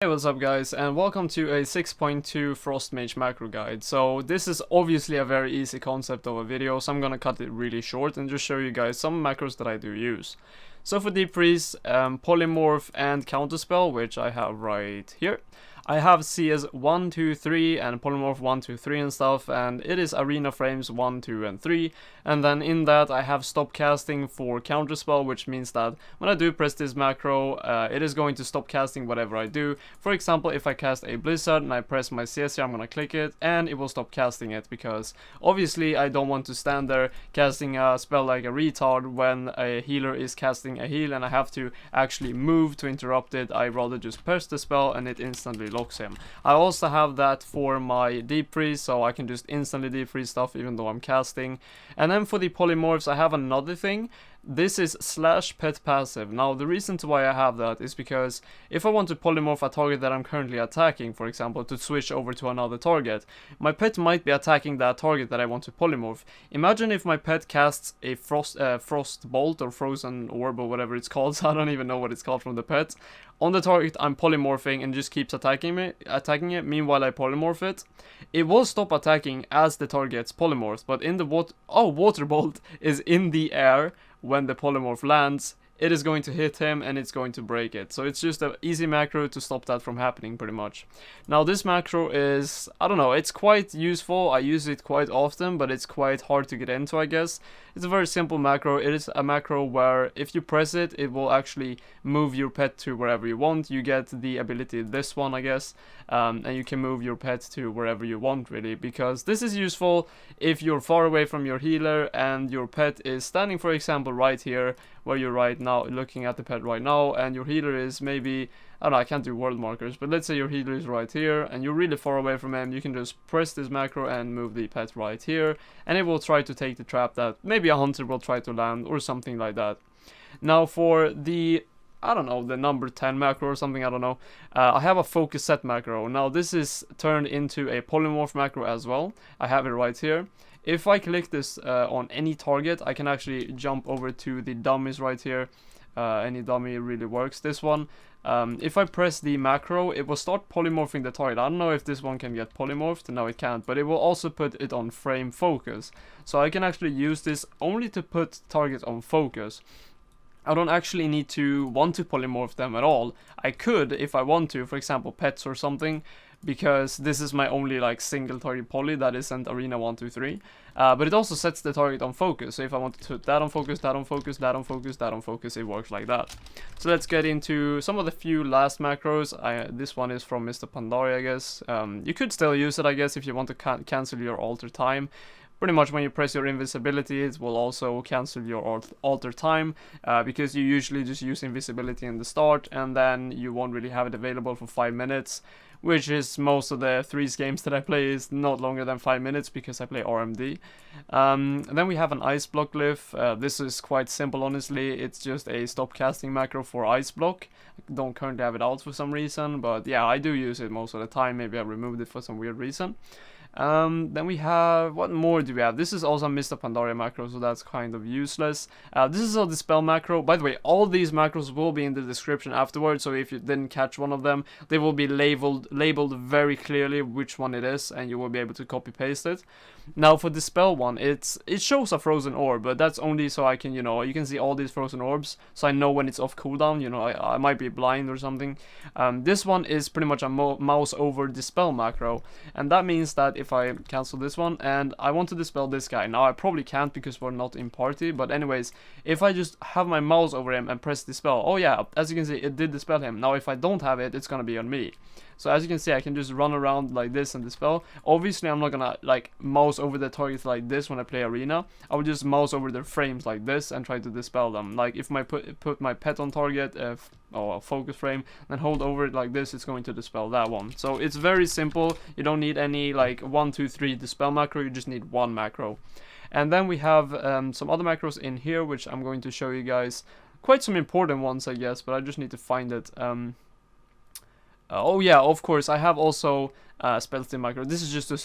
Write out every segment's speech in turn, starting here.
Hey, what's up guys, and welcome to a 6.2 Frost Mage macro guide. So this is obviously a very easy concept of a video, so I'm gonna cut it really short and just show you guys some macros that I do use. So for Deep Freeze, Polymorph and Counterspell, which I have right here. I have CS 1, 2, 3 and Polymorph 1, 2, 3 and stuff, and it is Arena Frames 1, 2 and 3. And then in that I have stop casting for Counterspell, which means that when I do press this macro, it is going to stop casting whatever I do. For example, if I cast a Blizzard and I press my CS here, I'm gonna click it and it will stop casting it, because obviously I don't want to stand there casting a spell like a retard when a healer is casting a heal and I have to actually move to interrupt it. I rather just press the spell and it instantly locks him. I also have that for my Deep Freeze, so I can just instantly Deep Freeze stuff even though I'm casting. And then for the Polymorphs I have another thing. This is /pet passive. Now the reason to why I have that is because if I want to polymorph a target that I'm currently attacking, for example, to switch over to another target, my pet might be attacking that target that I want to polymorph. Imagine if my pet casts a Frostbolt or Frozen Orb or whatever it's called, so I don't even know what it's called from the pet, on the target I'm polymorphing and just keeps attacking it, meanwhile I polymorph it. It will stop attacking as the target gets polymorphed, but in the Water Bolt is in the air. When the polymorph lands, it is going to hit him and it's going to break it. So it's just an easy macro to stop that from happening pretty much. Now this macro is, I don't know, it's quite useful. I use it quite often, but it's quite hard to get into, I guess. It's a very simple macro. It is a macro where if you press it, it will actually move your pet to wherever you want. You get the ability, this one I guess, and you can move your pet to wherever you want really, because this is useful if you're far away from your healer and your pet is standing, for example, right here where you're right now, looking at the pet right now, and your healer is maybe, I don't know, I can't do world markers, but let's say your healer is right here and you're really far away from him. You can just press this macro and move the pet right here, and it will try to take the trap that maybe a hunter will try to land or something like that. Now for the, I don't know, the number 10 macro or something, I don't know, I have a focus set macro. Now this is turned into a polymorph macro as well. I have it right here. If I click this on any target, I can actually jump over to the dummies right here. Any dummy really works. This one, if I press the macro, it will start polymorphing the target. I don't know if this one can get polymorphed. No, it can't, but it will also put it on frame focus. So I can actually use this only to put targets on focus. I don't actually need to want to polymorph them at all. I could if I want to, for example pets or something, because this is my only like single target poly that isn't Arena 1, 2, 3. But it also sets the target on focus, so if I want to put that on focus, that on focus, that on focus, that on focus, it works like that. So let's get into some of the few last macros. This one is from Mr. Pandaria, I guess. You could still use it, I guess, if you want to cancel your alter time. Pretty much when you press your invisibility, it will also cancel your alter time, because you usually just use invisibility in the start and then you won't really have it available for 5 minutes, which is most of the Threes games that I play is not longer than 5 minutes because I play RMD. And then we have an ice block glyph. This is quite simple, honestly. It's just a stop casting macro for ice block. I don't currently have it out for some reason, but yeah, I do use it most of the time. Maybe I removed it for some weird reason. Then we have, what more do we have? This is also a Mr. Pandaria macro, so that's kind of useless. This is a Dispel macro. By the way, all these macros will be in the description afterwards, so if you didn't catch one of them, they will be labeled very clearly which one it is, and you will be able to copy paste it. Now for Dispel one, it shows a frozen orb, but that's only so I can, you know, you can see all these frozen orbs, so I know when it's off cooldown. You know, I might be blind or something. This one is pretty much a mouse over Dispel macro, and that means that if I cancel this one and I want to dispel this guy, now I probably can't because we're not in party, but anyways, if I just have my mouse over him and press dispel, oh yeah, as you can see, it did dispel him. Now if I don't have it, it's gonna be on me. So as you can see, I can just run around like this and dispel. Obviously I'm not gonna like mouse over the targets like this when I play arena. I would just mouse over their frames like this and try to dispel them. Like if I put my pet on target, or a focus frame, and hold over it like this, it's going to dispel that one. So it's very simple. You don't need any like 1, 2, 3 dispel macro, you just need one macro. And then we have some other macros in here, which I'm going to show you guys. Quite some important ones, I guess, but I just need to find it. Oh yeah, of course, I have also spell steam macro. This is just to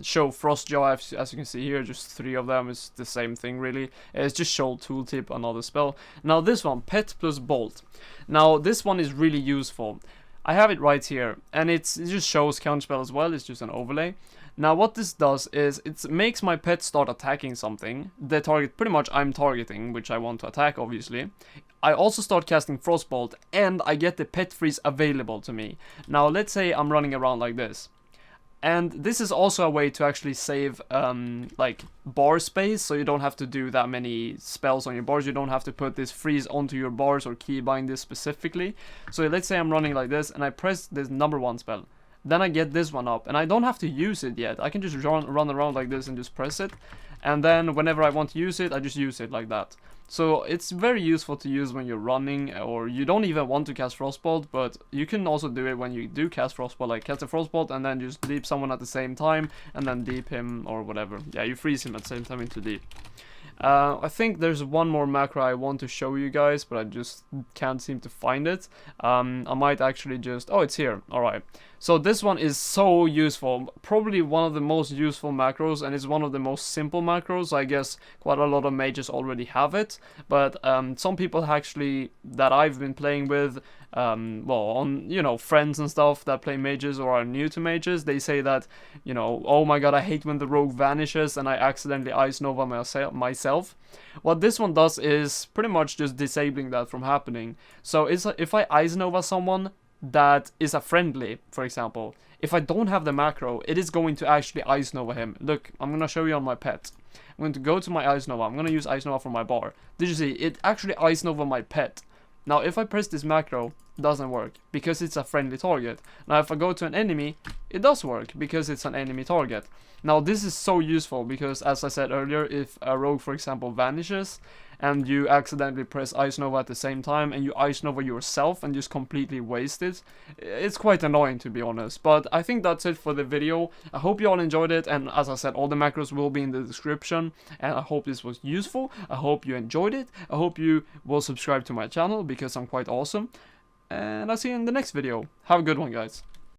show FROSTJAW, as you can see here, just 3 of them. It's the same thing really. It's just show tooltip, another spell. Now this one, pet plus bolt. Now this one is really useful. I have it right here, and it just shows Counterspell as well. It's just an overlay. Now what this does is it makes my pet start attacking something, the target pretty much I'm targeting, which I want to attack obviously. I also start casting Frostbolt, and I get the pet freeze available to me. Now let's say I'm running around like this. And this is also a way to actually save like bar space, so you don't have to do that many spells on your bars. You don't have to put this freeze onto your bars or keybind this specifically. So let's say I'm running like this and I press this number 1 spell. Then I get this one up, and I don't have to use it yet. I can just run around like this and just press it. And then whenever I want to use it, I just use it like that. So it's very useful to use when you're running, or you don't even want to cast Frostbolt, but you can also do it when you do cast Frostbolt, like cast a Frostbolt and then just deep someone at the same time, and then deep him or whatever. Yeah, you freeze him at the same time into deep. I think there's one more macro I want to show you guys, but I just can't seem to find it. I might actually just... Oh, it's here. Alright. So this one is so useful. Probably one of the most useful macros, and it's one of the most simple macros. I guess quite a lot of mages already have it. But some people actually, that I've been playing with, well, on, you know, friends and stuff that play mages or are new to mages, they say that, you know, oh my god, I hate when the rogue vanishes and I accidentally Ice Nova myself. What this one does is pretty much just disabling that from happening. So if I Ice Nova someone that is a friendly, for example, if I don't have the macro, it is going to actually Ice Nova him. Look, I'm gonna show you on my pet. I'm going to go to my Ice Nova. I'm gonna use Ice Nova for my bar. Did you see? It actually Ice Nova my pet. Now, if I press this macro, it doesn't work because it's a friendly target. Now, if I go to an enemy, it does work because it's an enemy target. Now, this is so useful because, as I said earlier, if a rogue, for example, vanishes and you accidentally press Ice Nova at the same time and you Ice Nova yourself and just completely waste it, it's quite annoying, to be honest. But I think that's it for the video. I hope you all enjoyed it, and as I said, all the macros will be in the description, and I hope this was useful. I hope you enjoyed it. I hope you will subscribe to my channel because I'm quite awesome, and I'll see you in the next video. Have a good one, guys.